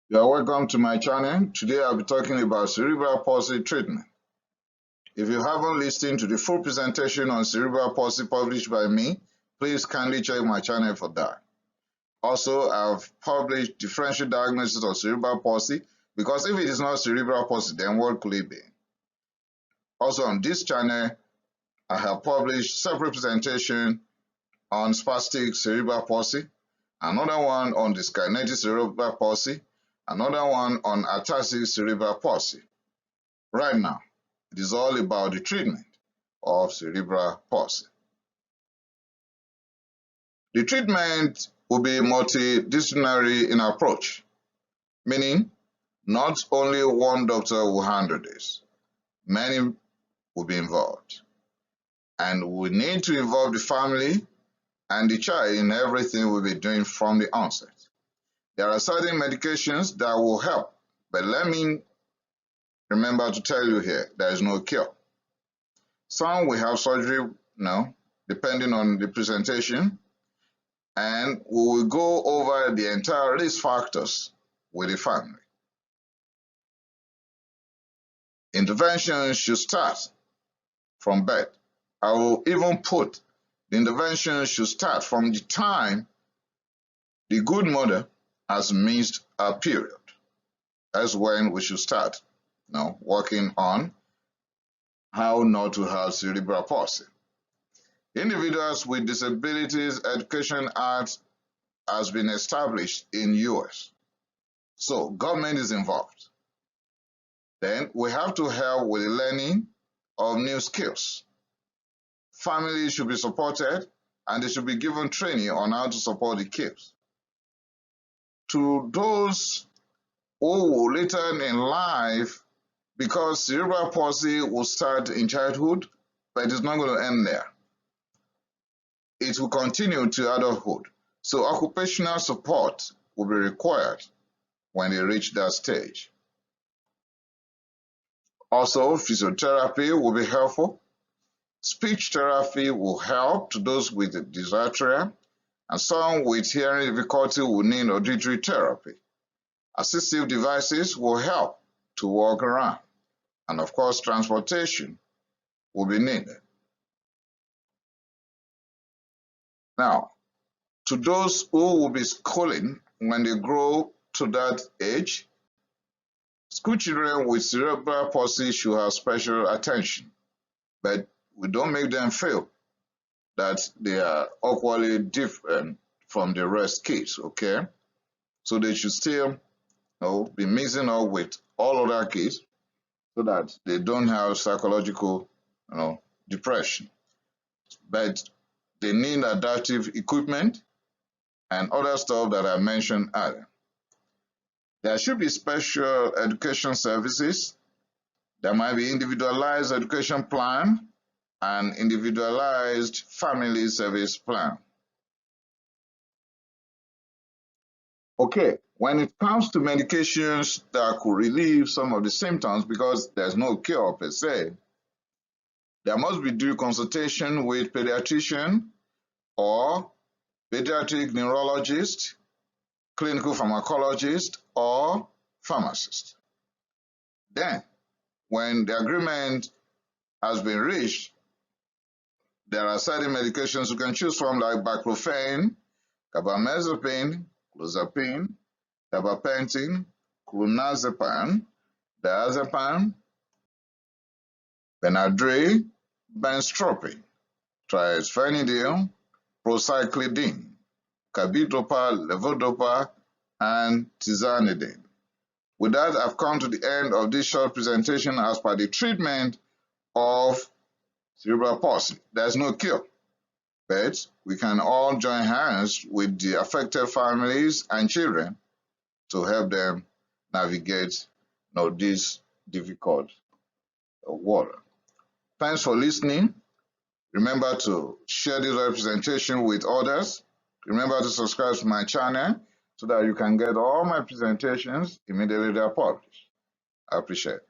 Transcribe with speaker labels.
Speaker 1: You are welcome to my channel. Today I'll be talking about cerebral palsy treatment. If you haven't listened to the full presentation on cerebral palsy published by me, please kindly check my channel for that. Also, I've published differential diagnosis of cerebral palsy because if it is not cerebral palsy, then what could it be? Also on this channel, I have published separate presentation on spastic cerebral palsy, another one on dyskinetic cerebral palsy, another one on ataxic cerebral palsy. Right now, it is all about the treatment of cerebral palsy. The treatment will be multidisciplinary in approach, meaning not only one doctor will handle this. Many will be involved. And we need to involve the family and the child in everything we'll be doing from the onset. There are certain medications that will help, but let me remember to tell you here, there is no cure. Some will have surgery now, depending on the presentation, and we will go over the entire risk factors with the family. Intervention should start from birth. I will even put the intervention should start from the time the good mother has missed a period. That's when we should start now working on how not to have cerebral palsy. Individuals with Disabilities Education Act has been established in US. So government is involved. Then we have to help with the learning of new skills. Families should be supported and they should be given training on how to support the kids. To those who will later in life, because cerebral palsy will start in childhood, but it's not going to end there. It will continue to adulthood. So occupational support will be required when they reach that stage. Also, physiotherapy will be helpful. Speech therapy will help to those with dysarthria, and some with hearing difficulty will need auditory therapy. Assistive devices will help to walk around, and of course, transportation will be needed. Now, to those who will be schooling when they grow to that age, school children with cerebral palsy should have special attention, but we don't make them feel that they are equally different from the rest kids, okay? So they should still be mixing up with all other kids so that they don't have psychological depression. But they need adaptive equipment and other stuff that I mentioned earlier. There should be special education services. There might be individualized education plan and individualized family service plan. Okay, when it comes to medications that could relieve some of the symptoms, because there's no cure per se, there must be due consultation with pediatrician or pediatric neurologist, clinical pharmacologist, or pharmacist. Then, when the agreement has been reached, there are certain medications you can choose from, like baclofen, carbamazepine, clozapine, gabapentin, clonazepam, diazepam, Benadryl, benztropine, trisphenidine, procyclidine, carbidopa, levodopa, and tizanidine. With that, I've come to the end of this short presentation as per the treatment of cerebral palsy. There's no cure, but we can all join hands with the affected families and children to help them navigate this difficult water. Thanks for listening. Remember to share this representation with others. Remember to subscribe to my channel so that you can get all my presentations immediately they are published. I appreciate it.